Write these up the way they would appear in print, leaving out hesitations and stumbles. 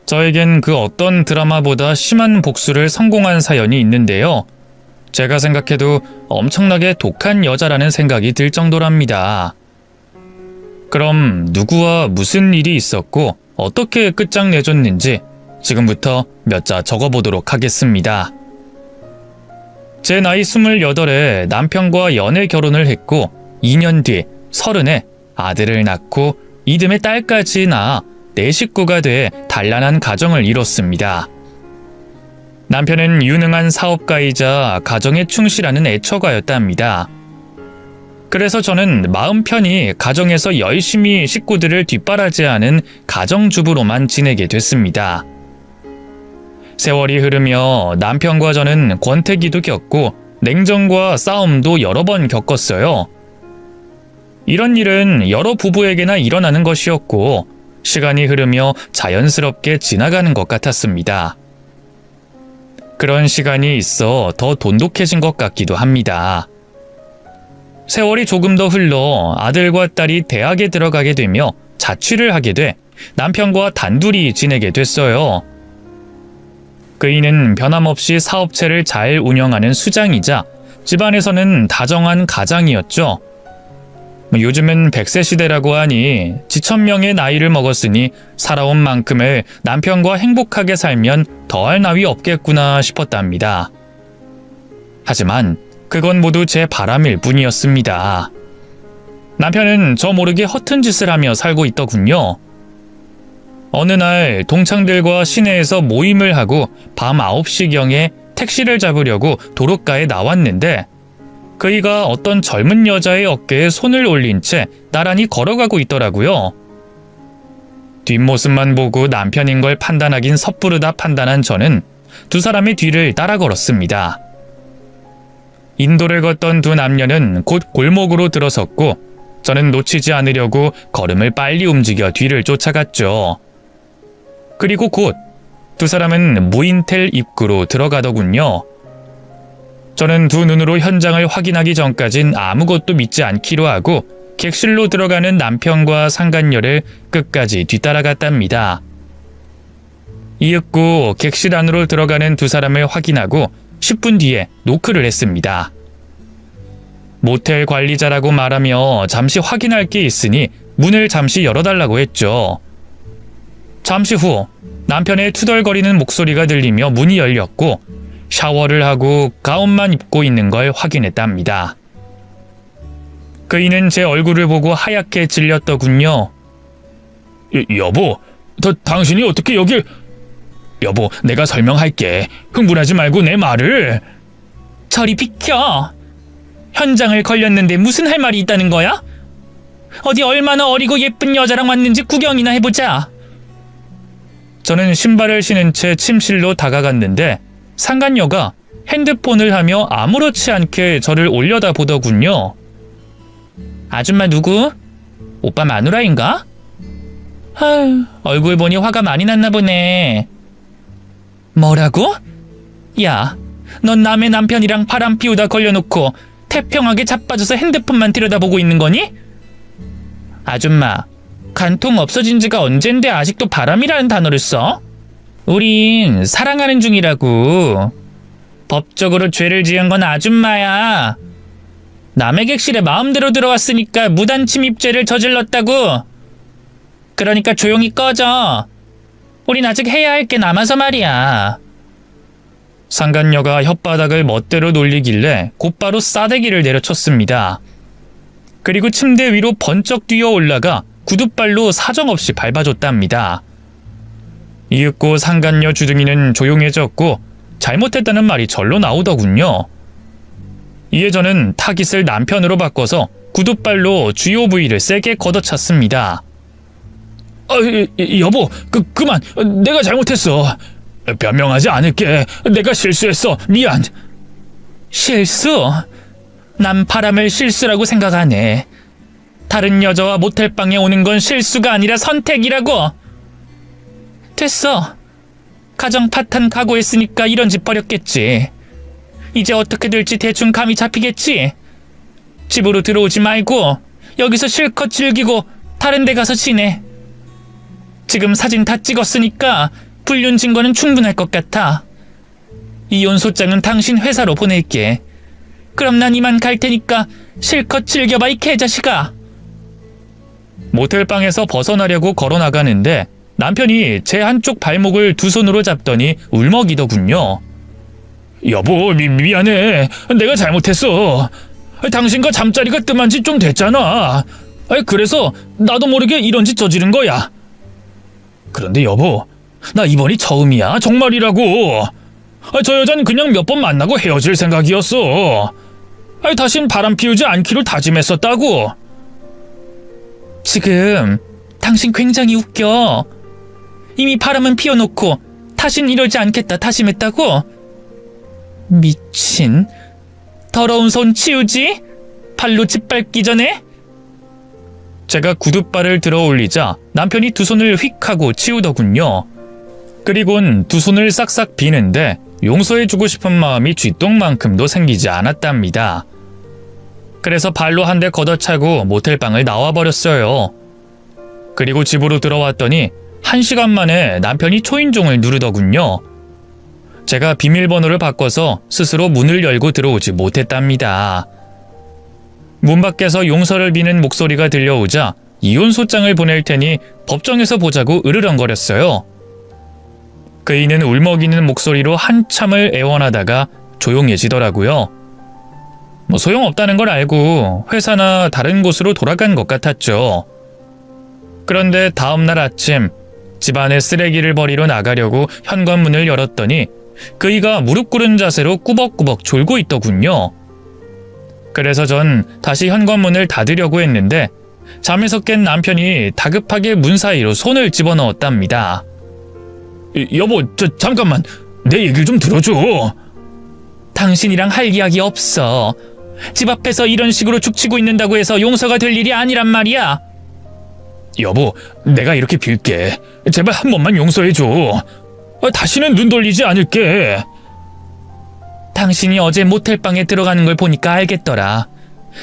저에겐 그 어떤 드라마보다 심한 복수를 성공한 사연이 있는데요. 제가 생각해도 엄청나게 독한 여자라는 생각이 들 정도랍니다. 그럼 누구와 무슨 일이 있었고 어떻게 끝장내줬는지 지금부터 몇 자 적어보도록 하겠습니다. 제 나이 28에 남편과 연애 결혼을 했고 2년 뒤 30에 아들을 낳고 이듬해 딸까지 낳아 4식구가 돼 단란한 가정을 이뤘습니다. 남편은 유능한 사업가이자 가정에 충실하는 애처가였답니다. 그래서 저는 마음 편히 가정에서 열심히 식구들을 뒷바라지하는 가정주부로만 지내게 됐습니다. 세월이 흐르며 남편과 저는 권태기도 겪고 냉정과 싸움도 여러 번 겪었어요. 이런 일은 여러 부부에게나 일어나는 것이었고 시간이 흐르며 자연스럽게 지나가는 것 같았습니다. 그런 시간이 있어 더 돈독해진 것 같기도 합니다. 세월이 조금 더 흘러 아들과 딸이 대학에 들어가게 되며 자취를 하게 돼 남편과 단둘이 지내게 됐어요. 그이는 변함없이 사업체를 잘 운영하는 수장이자 집안에서는 다정한 가장이었죠. 요즘은 100세 시대라고 하니 지천명의 나이를 먹었으니 살아온 만큼을 남편과 행복하게 살면 더할 나위 없겠구나 싶었답니다. 하지만 그건 모두 제 바람일 뿐이었습니다. 남편은 저 모르게 허튼 짓을 하며 살고 있더군요. 어느 날 동창들과 시내에서 모임을 하고 밤 9시경에 택시를 잡으려고 도로가에 나왔는데 그이가 어떤 젊은 여자의 어깨에 손을 올린 채 나란히 걸어가고 있더라고요. 뒷모습만 보고 남편인 걸 판단하긴 섣부르다 판단한 저는 두 사람의 뒤를 따라 걸었습니다. 인도를 걷던 두 남녀는 곧 골목으로 들어섰고 저는 놓치지 않으려고 걸음을 빨리 움직여 뒤를 쫓아갔죠. 그리고 곧 두 사람은 무인텔 입구로 들어가더군요. 저는 두 눈으로 현장을 확인하기 전까진 아무것도 믿지 않기로 하고 객실로 들어가는 남편과 상간녀를 끝까지 뒤따라갔답니다. 이윽고 객실 안으로 들어가는 두 사람을 확인하고 10분 뒤에 노크를 했습니다. 모텔 관리자라고 말하며 잠시 확인할 게 있으니 문을 잠시 열어달라고 했죠. 잠시 후 남편의 투덜거리는 목소리가 들리며 문이 열렸고 샤워를 하고 가운만 입고 있는 걸 확인했답니다. 그이는 제 얼굴을 보고 하얗게 질렸더군요. 여보, 당신이 어떻게 여길... 여보, 내가 설명할게. 흥분하지 말고 내 말을... 저리 비켜. 현장을 걸렸는데 무슨 할 말이 있다는 거야? 어디 얼마나 어리고 예쁜 여자랑 왔는지 구경이나 해보자. 저는 신발을 신은 채 침실로 다가갔는데 상간녀가 핸드폰을 하며 아무렇지 않게 저를 올려다보더군요. 아줌마 누구? 오빠 마누라인가? 얼굴 보니 화가 많이 났나 보네. 뭐라고? 야, 넌 남의 남편이랑 바람 피우다 걸려놓고 태평하게 자빠져서 핸드폰만 들여다보고 있는 거니? 아줌마, 간통 없어진 지가 언젠데 아직도 바람이라는 단어를 써? 우린 사랑하는 중이라고. 법적으로 죄를 지은 건 아줌마야. 남의 객실에 마음대로 들어왔으니까 무단 침입죄를 저질렀다고. 그러니까 조용히 꺼져. 우린 아직 해야 할 게 남아서 말이야. 상간녀가 혓바닥을 멋대로 놀리길래 곧바로 싸대기를 내려쳤습니다. 그리고 침대 위로 번쩍 뛰어 올라가 구둣발로 사정없이 밟아줬답니다. 이윽고 상간녀 주둥이는 조용해졌고 잘못했다는 말이 절로 나오더군요. 이에 저는 타깃을 남편으로 바꿔서 구둣발로 주요 부위를 세게 걷어찼습니다. 여보, 그만. 내가 잘못했어. 변명하지 않을게. 내가 실수했어. 미안. 실수? 난 바람을 실수라고 생각하네. 다른 여자와 모텔방에 오는 건 실수가 아니라 선택이라고. 됐어. 가정 파탄 각오했으니까 이런 짓 버렸겠지. 이제 어떻게 될지 대충 감이 잡히겠지. 집으로 들어오지 말고 여기서 실컷 즐기고 다른 데 가서 지내. 지금 사진 다 찍었으니까 불륜 증거는 충분할 것 같아. 이혼 소장은 당신 회사로 보낼게. 그럼 난 이만 갈 테니까 실컷 즐겨봐, 이 개자식아. 모텔방에서 벗어나려고 걸어나가는데 남편이 제 한쪽 발목을 두 손으로 잡더니 울먹이더군요. 여보, 미안해. 내가 잘못했어. 당신과 잠자리가 뜸한 지 좀 됐잖아. 그래서 나도 모르게 이런 짓 저지른 거야. 그런데 여보, 나 이번이 처음이야. 정말이라고. 저 여자는 그냥 몇 번 만나고 헤어질 생각이었어. 다신 바람 피우지 않기로 다짐했었다고. 지금 당신 굉장히 웃겨. 이미 바람은 피워놓고 다신 이러지 않겠다 다짐했다고? 미친. 더러운 손 치우지? 발로 짓밟기 전에? 제가 구둣발을 들어 올리자 남편이 두 손을 휙 하고 치우더군요. 그리곤 두 손을 싹싹 비는데 용서해주고 싶은 마음이 쥐똥만큼도 생기지 않았답니다. 그래서 발로 한 대 걷어차고 모텔방을 나와버렸어요. 그리고 집으로 들어왔더니 1시간 만에 남편이 초인종을 누르더군요. 제가 비밀번호를 바꿔서 스스로 문을 열고 들어오지 못했답니다. 문 밖에서 용서를 비는 목소리가 들려오자 이혼 소장을 보낼 테니 법정에서 보자고 으르렁거렸어요. 그이는 울먹이는 목소리로 한참을 애원하다가 조용해지더라고요. 소용없다는 걸 알고 회사나 다른 곳으로 돌아간 것 같았죠. 그런데 다음날 아침 집안에 쓰레기를 버리러 나가려고 현관문을 열었더니 그이가 무릎 꿇은 자세로 꾸벅꾸벅 졸고 있더군요. 그래서 전 다시 현관문을 닫으려고 했는데 잠에서 깬 남편이 다급하게 문 사이로 손을 집어넣었답니다. 여보, 잠깐만. 내 얘기를 좀 들어줘. 당신이랑 할 이야기 없어. 집 앞에서 이런 식으로 죽치고 있는다고 해서 용서가 될 일이 아니란 말이야. 여보, 내가 이렇게 빌게. 제발 한 번만 용서해줘. 다시는 눈 돌리지 않을게. 당신이 어제 모텔방에 들어가는 걸 보니까 알겠더라.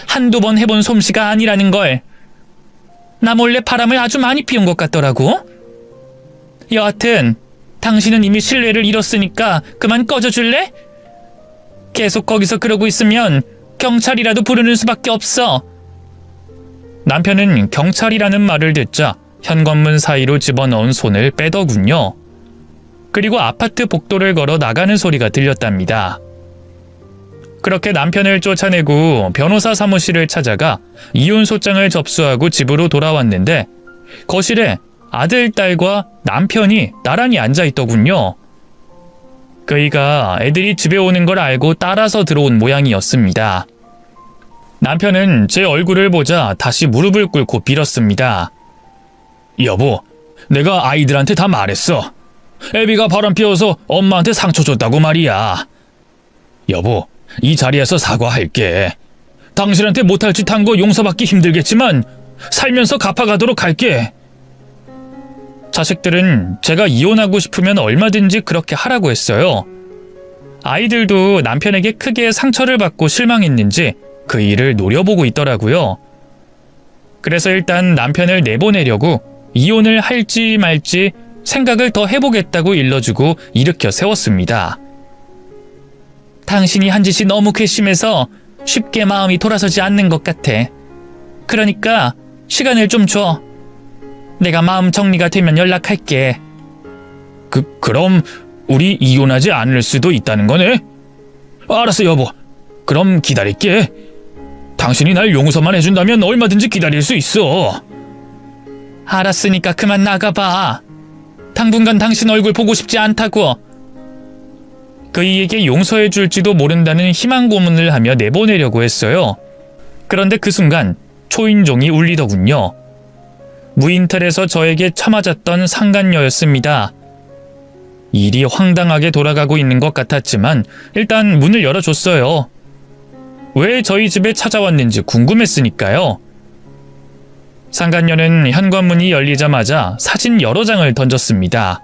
한두 번 해본 솜씨가 아니라는 걸. 나 몰래 바람을 아주 많이 피운 것 같더라고. 여하튼 당신은 이미 신뢰를 잃었으니까 그만 꺼져줄래? 계속 거기서 그러고 있으면 경찰이라도 부르는 수밖에 없어. 남편은 경찰이라는 말을 듣자 현관문 사이로 집어넣은 손을 빼더군요. 그리고 아파트 복도를 걸어 나가는 소리가 들렸답니다. 그렇게 남편을 쫓아내고 변호사 사무실을 찾아가 이혼 소장을 접수하고 집으로 돌아왔는데 거실에 아들, 딸과 남편이 나란히 앉아있더군요. 그이가 애들이 집에 오는 걸 알고 따라서 들어온 모양이었습니다. 남편은 제 얼굴을 보자 다시 무릎을 꿇고 빌었습니다. 여보, 내가 아이들한테 다 말했어. 애비가 바람 피워서 엄마한테 상처 줬다고 말이야. 여보, 이 자리에서 사과할게. 당신한테 못할 짓 한 거 용서받기 힘들겠지만 살면서 갚아가도록 할게. 자식들은 제가 이혼하고 싶으면 얼마든지 그렇게 하라고 했어요. 아이들도 남편에게 크게 상처를 받고 실망했는지 그 일을 노려보고 있더라고요. 그래서 일단 남편을 내보내려고 이혼을 할지 말지 생각을 더 해보겠다고 일러주고 일으켜 세웠습니다. 당신이 한 짓이 너무 괘씸해서 쉽게 마음이 돌아서지 않는 것 같아. 그러니까 시간을 좀 줘. 내가 마음 정리가 되면 연락할게. 그럼 우리 이혼하지 않을 수도 있다는 거네? 알았어, 여보. 그럼 기다릴게. 당신이 날 용서만 해준다면 얼마든지 기다릴 수 있어. 알았으니까 그만 나가봐. 당분간 당신 얼굴 보고 싶지 않다고. 그이에게 용서해줄지도 모른다는 희망 고문을 하며 내보내려고 했어요. 그런데 그 순간 초인종이 울리더군요. 무인텔에서 저에게 처맞았던 상간녀였습니다. 일이 황당하게 돌아가고 있는 것 같았지만 일단 문을 열어줬어요. 왜 저희 집에 찾아왔는지 궁금했으니까요. 상간녀는 현관문이 열리자마자 사진 여러 장을 던졌습니다.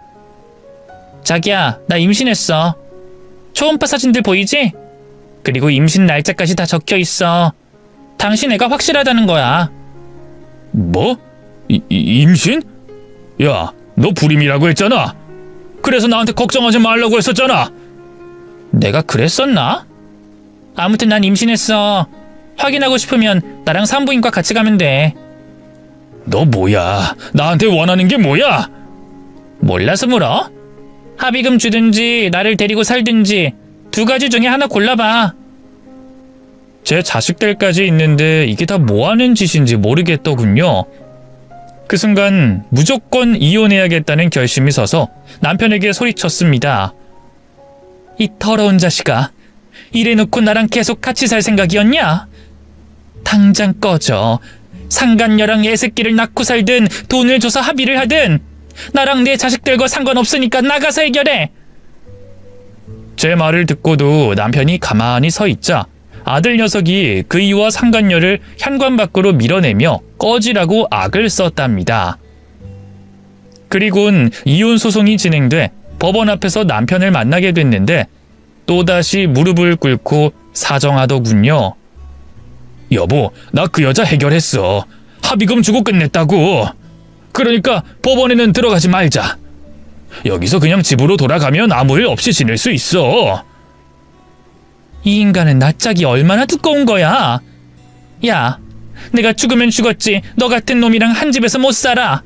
자기야, 나 임신했어. 초음파 사진들 보이지? 그리고 임신 날짜까지 다 적혀있어. 당신 애가 확실하다는 거야. 뭐? 임신? 야, 너 불임이라고 했잖아. 그래서 나한테 걱정하지 말라고 했었잖아. 내가 그랬었나? 아무튼 난 임신했어. 확인하고 싶으면 나랑 산부인과 같이 가면 돼. 너 뭐야? 나한테 원하는 게 뭐야? 몰라서 물어? 합의금 주든지 나를 데리고 살든지 두 가지 중에 하나 골라봐. 제 자식들까지 있는데 이게 다 뭐하는 짓인지 모르겠더군요. 그 순간 무조건 이혼해야겠다는 결심이 서서 남편에게 소리쳤습니다. 이 더러운 자식아, 이래놓고 나랑 계속 같이 살 생각이었냐? 당장 꺼져. 상간녀랑 애새끼를 낳고 살든 돈을 줘서 합의를 하든 나랑 내 자식들과 상관없으니까 나가서 해결해. 제 말을 듣고도 남편이 가만히 서 있자 아들 녀석이 그이와 상간녀를 현관 밖으로 밀어내며 꺼지라고 악을 썼답니다. 그리곤 이혼 소송이 진행돼 법원 앞에서 남편을 만나게 됐는데 또다시 무릎을 꿇고 사정하더군요. 여보, 나 그 여자 해결했어. 합의금 주고 끝냈다고. 그러니까 법원에는 들어가지 말자. 여기서 그냥 집으로 돌아가면 아무 일 없이 지낼 수 있어. 이 인간은 낯짝이 얼마나 두꺼운 거야. 야, 내가 죽으면 죽었지 너 같은 놈이랑 한 집에서 못 살아.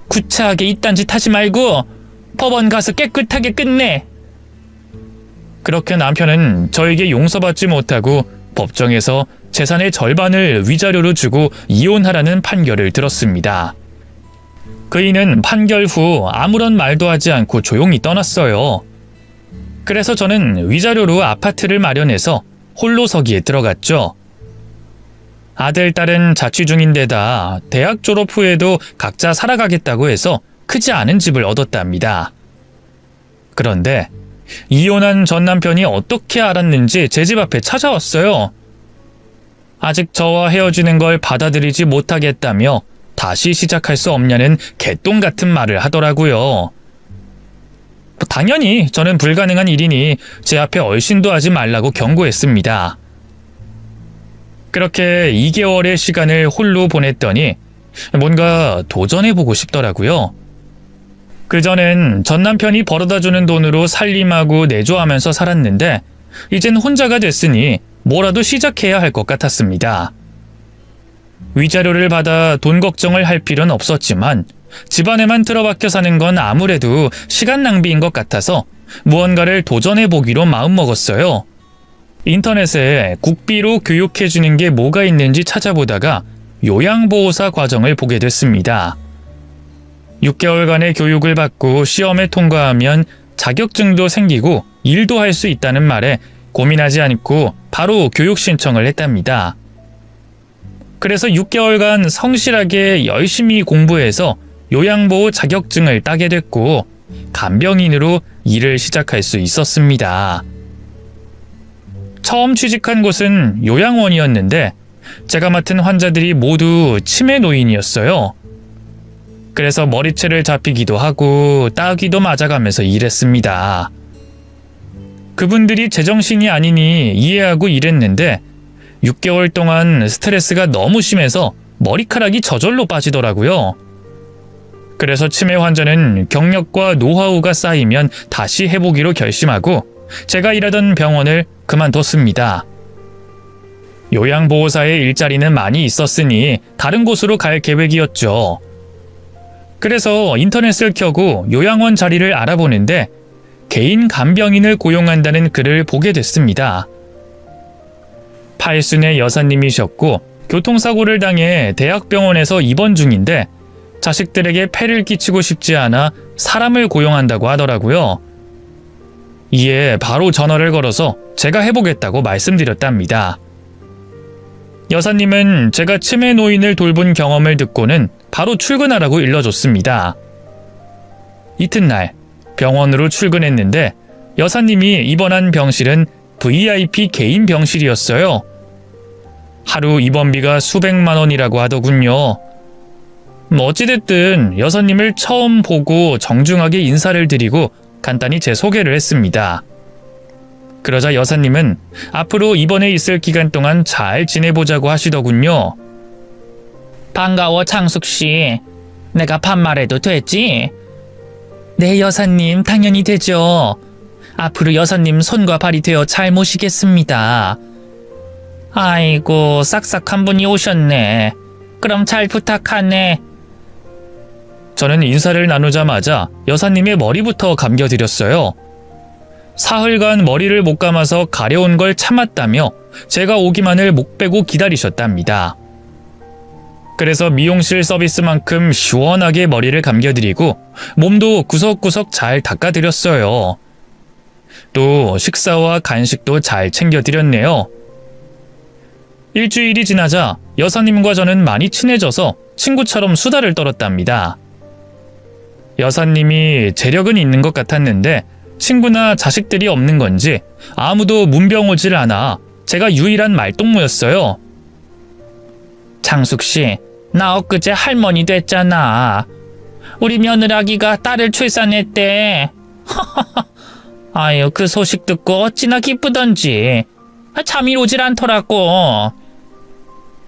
구차하게 이딴 짓 하지 말고 법원 가서 깨끗하게 끝내. 그렇게 남편은 저에게 용서받지 못하고 법정에서 재산의 절반을 위자료로 주고 이혼하라는 판결을 들었습니다. 그이는 판결 후 아무런 말도 하지 않고 조용히 떠났어요. 그래서 저는 위자료로 아파트를 마련해서 홀로서기에 들어갔죠. 아들, 딸은 자취 중인데다 대학 졸업 후에도 각자 살아가겠다고 해서 크지 않은 집을 얻었답니다. 그런데 이혼한 전 남편이 어떻게 알았는지 제 집 앞에 찾아왔어요. 아직 저와 헤어지는 걸 받아들이지 못하겠다며 다시 시작할 수 없냐는 개똥 같은 말을 하더라고요. 당연히 저는 불가능한 일이니 제 앞에 얼씬도 하지 말라고 경고했습니다. 그렇게 2개월의 시간을 홀로 보냈더니 뭔가 도전해보고 싶더라고요. 그전엔 전 남편이 벌어다주는 돈으로 살림하고 내조하면서 살았는데 이젠 혼자가 됐으니 뭐라도 시작해야 할 것 같았습니다. 위자료를 받아 돈 걱정을 할 필요는 없었지만 집안에만 틀어박혀 사는 건 아무래도 시간 낭비인 것 같아서 무언가를 도전해보기로 마음먹었어요. 인터넷에 국비로 교육해주는 게 뭐가 있는지 찾아보다가 요양보호사 과정을 보게 됐습니다. 6개월간의 교육을 받고 시험에 통과하면 자격증도 생기고 일도 할 수 있다는 말에 고민하지 않고 바로 교육 신청을 했답니다. 그래서 6개월간 성실하게 열심히 공부해서 요양보호 자격증을 따게 됐고 간병인으로 일을 시작할 수 있었습니다. 처음 취직한 곳은 요양원이었는데 제가 맡은 환자들이 모두 치매 노인이었어요. 그래서 머리채를 잡히기도 하고 따귀도 맞아가면서 일했습니다. 그분들이 제정신이 아니니 이해하고 일했는데 6개월 동안 스트레스가 너무 심해서 머리카락이 저절로 빠지더라고요. 그래서 치매 환자는 경력과 노하우가 쌓이면 다시 해보기로 결심하고 제가 일하던 병원을 그만뒀습니다. 요양보호사의 일자리는 많이 있었으니 다른 곳으로 갈 계획이었죠. 그래서 인터넷을 켜고 요양원 자리를 알아보는데 개인 간병인을 고용한다는 글을 보게 됐습니다. 팔순의 여사님이셨고 교통사고를 당해 대학병원에서 입원 중인데 자식들에게 폐를 끼치고 싶지 않아 사람을 고용한다고 하더라고요. 이에 바로 전화를 걸어서 제가 해보겠다고 말씀드렸답니다. 여사님은 제가 치매 노인을 돌본 경험을 듣고는 바로 출근하라고 일러줬습니다. 이튿날 병원으로 출근했는데 여사님이 입원한 병실은 VIP 개인 병실이었어요. 하루 입원비가 수백만 원이라고 하더군요. 어찌됐든 여사님을 처음 보고 정중하게 인사를 드리고 간단히 제 소개를 했습니다. 그러자 여사님은 앞으로 입원해 있을 기간 동안 잘 지내보자고 하시더군요. 반가워, 창숙씨. 내가 반말해도 되지? 네, 여사님, 당연히 되죠. 앞으로 여사님 손과 발이 되어 잘 모시겠습니다. 아이고, 싹싹한 분이 오셨네. 그럼 잘 부탁하네. 저는 인사를 나누자마자 여사님의 머리부터 감겨드렸어요. 사흘간 머리를 못 감아서 가려운 걸 참았다며 제가 오기만을 목 빼고 기다리셨답니다. 그래서 미용실 서비스만큼 시원하게 머리를 감겨드리고 몸도 구석구석 잘 닦아드렸어요. 또 식사와 간식도 잘 챙겨드렸네요. 일주일이 지나자 여사님과 저는 많이 친해져서 친구처럼 수다를 떨었답니다. 여사님이 재력은 있는 것 같았는데 친구나 자식들이 없는 건지 아무도 문병 오질 않아 제가 유일한 말동무였어요. 창숙씨, 나 엊그제 할머니 됐잖아. 우리 며느라기가 딸을 출산했대. 아유, 그 소식 듣고 어찌나 기쁘던지. 잠이 오질 않더라고.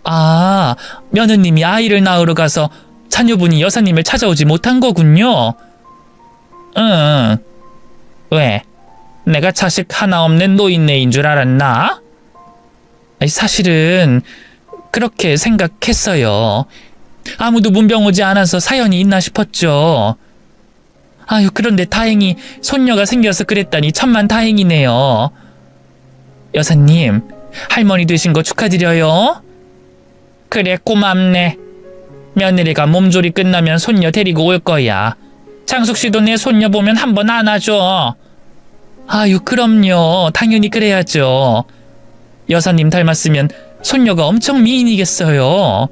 아, 며느님이 아이를 낳으러 가서 자녀분이 여사님을 찾아오지 못한 거군요. 응. 왜? 내가 자식 하나 없는 노인네인 줄 알았나? 사실은 그렇게 생각했어요. 아무도 문병 오지 않아서 사연이 있나 싶었죠. 아유, 그런데 다행히 손녀가 생겨서 그랬다니 천만 다행이네요. 여사님, 할머니 되신 거 축하드려요. 그래, 고맙네. 며느리가 몸조리 끝나면 손녀 데리고 올 거야. 창숙씨도 내 손녀 보면 한번 안아줘. 아유, 그럼요. 당연히 그래야죠. 여사님 닮았으면 손녀가 엄청 미인이겠어요.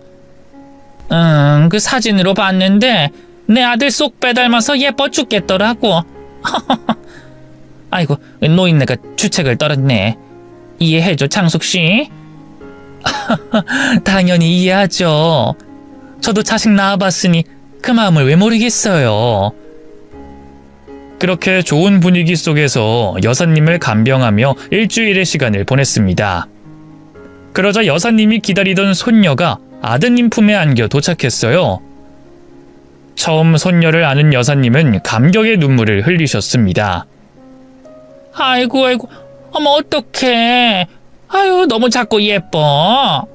그 사진으로 봤는데 내 아들 쏙 빼닮아서 예뻐 죽겠더라고. 아이고, 노인네가 주책을 떨었네. 이해해줘, 창숙씨. 당연히 이해하죠. 저도 자식 낳아봤으니 그 마음을 왜 모르겠어요. 그렇게 좋은 분위기 속에서 여사님을 간병하며 일주일의 시간을 보냈습니다. 그러자 여사님이 기다리던 손녀가 아드님 품에 안겨 도착했어요. 처음 손녀를 안은 여사님은 감격의 눈물을 흘리셨습니다. 아이고, 어머, 어떡해. 아유, 너무 작고 예뻐.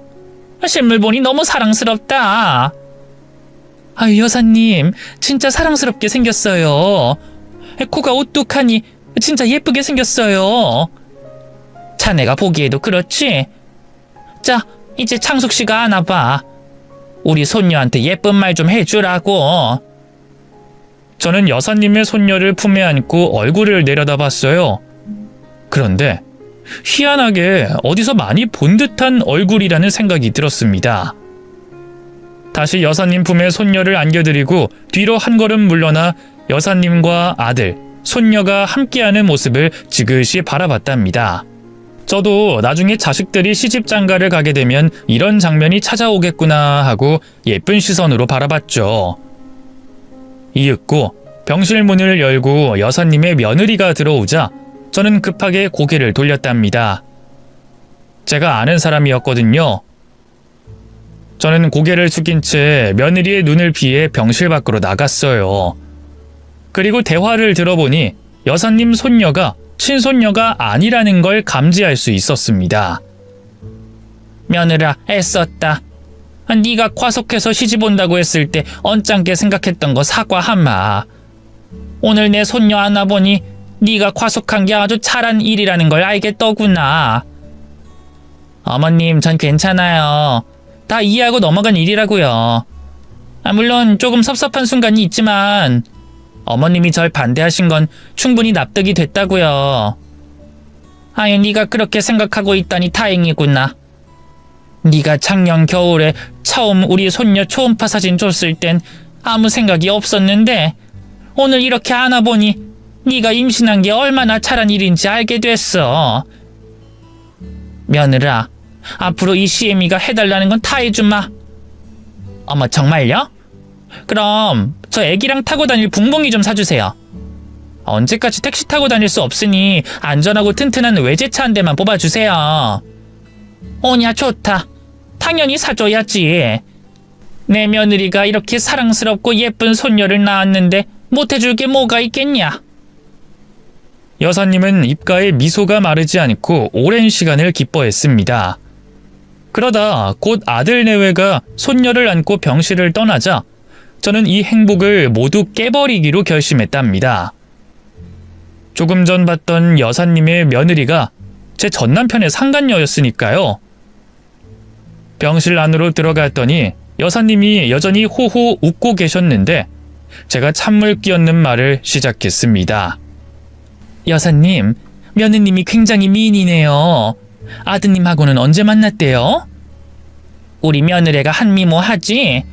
실물 보니 너무 사랑스럽다. 아유, 여사님, 진짜 사랑스럽게 생겼어요. 코가 오뚝하니 진짜 예쁘게 생겼어요. 자네가 보기에도 그렇지? 자, 이제 창숙씨가 안아봐. 우리 손녀한테 예쁜 말 좀 해주라고. 저는 여사님의 손녀를 품에 안고 얼굴을 내려다봤어요. 그런데 희한하게 어디서 많이 본 듯한 얼굴이라는 생각이 들었습니다. 다시 여사님 품에 손녀를 안겨드리고 뒤로 한 걸음 물러나 여사님과 아들, 손녀가 함께하는 모습을 지그시 바라봤답니다. 저도 나중에 자식들이 시집장가를 가게 되면 이런 장면이 찾아오겠구나 하고 예쁜 시선으로 바라봤죠. 이윽고 병실 문을 열고 여사님의 며느리가 들어오자 저는 급하게 고개를 돌렸답니다. 제가 아는 사람이었거든요. 저는 고개를 숙인 채 며느리의 눈을 피해 병실 밖으로 나갔어요. 그리고 대화를 들어보니 여사님 손녀가 친손녀가 아니라는 걸 감지할 수 있었습니다. 며느라, 애썼다. 네가 과속해서 시집 온다고 했을 때 언짢게 생각했던 거 사과하마. 오늘 내 손녀 안아보니 네가 과속한 게 아주 잘한 일이라는 걸 알겠더구나. 어머님, 전 괜찮아요. 다 이해하고 넘어간 일이라고요. 물론 조금 섭섭한 순간이 있지만 어머님이 절 반대하신 건 충분히 납득이 됐다고요. 아유, 네가 그렇게 생각하고 있다니 다행이구나. 네가 작년 겨울에 처음 우리 손녀 초음파 사진 줬을 땐 아무 생각이 없었는데 오늘 이렇게 안아보니 네가 임신한 게 얼마나 잘한 일인지 알게 됐어. 며느라, 앞으로 이 시애미가 해달라는 건 다 해주마. 어머, 정말요? 그럼 저 애기랑 타고 다닐 붕붕이 좀 사주세요. 언제까지 택시 타고 다닐 수 없으니 안전하고 튼튼한 외제차 한 대만 뽑아주세요. 오냐, 좋다. 당연히 사줘야지. 내 며느리가 이렇게 사랑스럽고 예쁜 손녀를 낳았는데 못해줄 게 뭐가 있겠냐? 여사님은 입가에 미소가 마르지 않고 오랜 시간을 기뻐했습니다. 그러다 곧 아들 내외가 손녀를 안고 병실을 떠나자 저는 이 행복을 모두 깨버리기로 결심했답니다. 조금 전 봤던 여사님의 며느리가 제 전남편의 상간녀였으니까요. 병실 안으로 들어갔더니 여사님이 여전히 호호 웃고 계셨는데 제가 찬물 끼얹는 말을 시작했습니다. 여사님, 며느님이 굉장히 미인이네요. 아드님하고는 언제 만났대요? 우리 며느리가 한미모하지?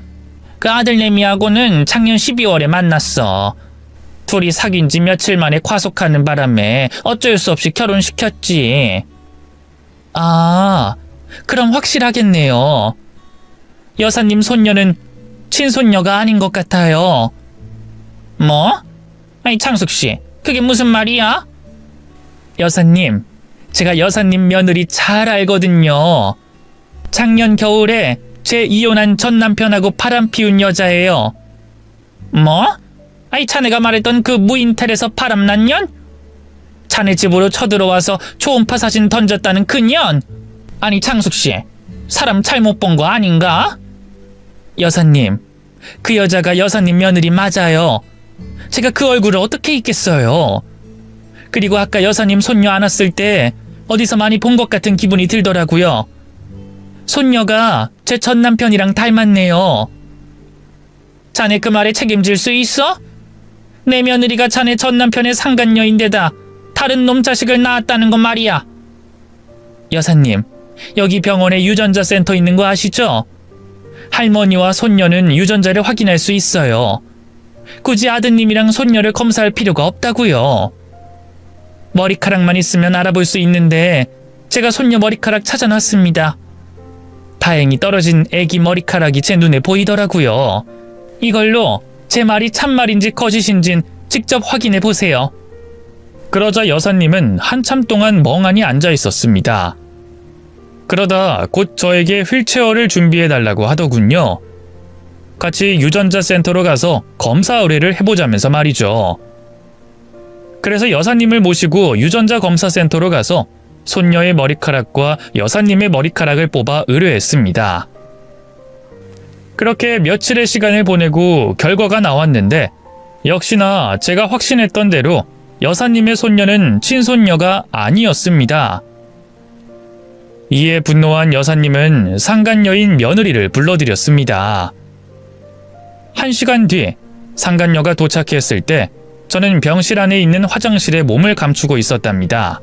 그 아들내미하고는 작년 12월에 만났어. 둘이 사귄 지 며칠 만에 과속하는 바람에 어쩔 수 없이 결혼시켰지. 아, 그럼 확실하겠네요. 여사님 손녀는 친손녀가 아닌 것 같아요. 뭐? 아니 창숙씨, 그게 무슨 말이야? 여사님, 제가 여사님 며느리 잘 알거든요. 작년 겨울에 제 이혼한 전 남편하고 바람 피운 여자예요. 뭐? 아니 자네가 말했던 그 무인텔에서 바람난 년? 자네 집으로 쳐들어와서 초음파 사진 던졌다는 그 년? 아니 창숙씨, 사람 잘못 본 거 아닌가? 여사님, 그 여자가 여사님 며느리 맞아요. 제가 그 얼굴을 어떻게 잊겠어요. 그리고 아까 여사님 손녀 안았을 때 어디서 많이 본 것 같은 기분이 들더라고요. 손녀가 제 전 남편이랑 닮았네요. 자네 그 말에 책임질 수 있어? 내 며느리가 자네 전 남편의 상간녀인데다 다른 놈 자식을 낳았다는 건 말이야. 여사님, 여기 병원에 유전자 센터 있는 거 아시죠? 할머니와 손녀는 유전자를 확인할 수 있어요. 굳이 아드님이랑 손녀를 검사할 필요가 없다고요. 머리카락만 있으면 알아볼 수 있는데 제가 손녀 머리카락 찾아놨습니다. 다행히 떨어진 애기 머리카락이 제 눈에 보이더라고요. 이걸로 제 말이 참말인지 거짓인진 직접 확인해 보세요. 그러자 여사님은 한참 동안 멍하니 앉아 있었습니다. 그러다 곧 저에게 휠체어를 준비해달라고 하더군요. 같이 유전자 센터로 가서 검사 의뢰를 해보자면서 말이죠. 그래서 여사님을 모시고 유전자 검사 센터로 가서 손녀의 머리카락과 여사님의 머리카락을 뽑아 의뢰했습니다. 그렇게 며칠의 시간을 보내고 결과가 나왔는데 역시나 제가 확신했던 대로 여사님의 손녀는 친손녀가 아니었습니다. 이에 분노한 여사님은 상간녀인 며느리를 불러들였습니다. 1시간 뒤 상간녀가 도착했을 때 저는 병실 안에 있는 화장실에 몸을 감추고 있었답니다.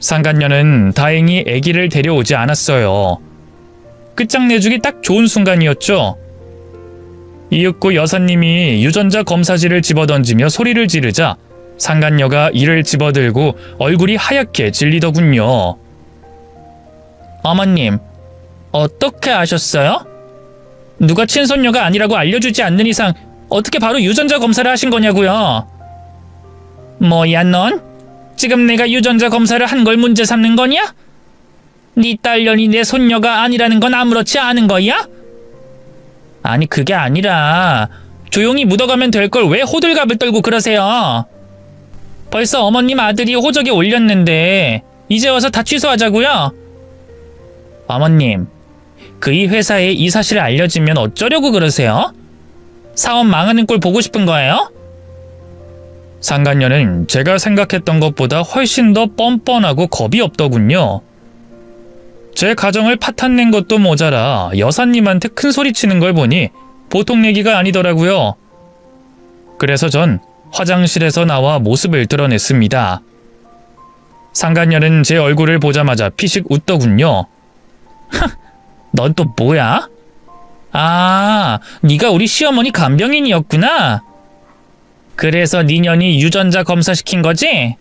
상간녀는 다행히 아기를 데려오지 않았어요. 끝장내주기 딱 좋은 순간이었죠. 이윽고 여사님이 유전자 검사지를 집어던지며 소리를 지르자 상간녀가 이를 집어들고 얼굴이 하얗게 질리더군요. 어머님, 어떻게 아셨어요? 누가 친손녀가 아니라고 알려주지 않는 이상 어떻게 바로 유전자 검사를 하신 거냐고요? 뭐야 넌? 지금 내가 유전자 검사를 한 걸 문제 삼는 거냐? 네 딸년이 내 손녀가 아니라는 건 아무렇지 않은 거야? 아니 그게 아니라 조용히 묻어가면 될 걸 왜 호들갑을 떨고 그러세요? 벌써 어머님 아들이 호적에 올렸는데 이제 와서 다 취소하자고요? 어머님, 그 이 회사에 이 사실을 알려지면 어쩌려고 그러세요? 사업 망하는 꼴 보고 싶은 거예요? 상간녀는 제가 생각했던 것보다 훨씬 더 뻔뻔하고 겁이 없더군요. 제 가정을 파탄낸 것도 모자라 여사님한테 큰 소리 치는 걸 보니 보통 얘기가 아니더라고요. 그래서 전 화장실에서 나와 모습을 드러냈습니다. 상간녀는 제 얼굴을 보자마자 피식 웃더군요. 넌 또 뭐야? 아, 네가 우리 시어머니 간병인이었구나. 그래서 네 년이 유전자 검사시킨 거지?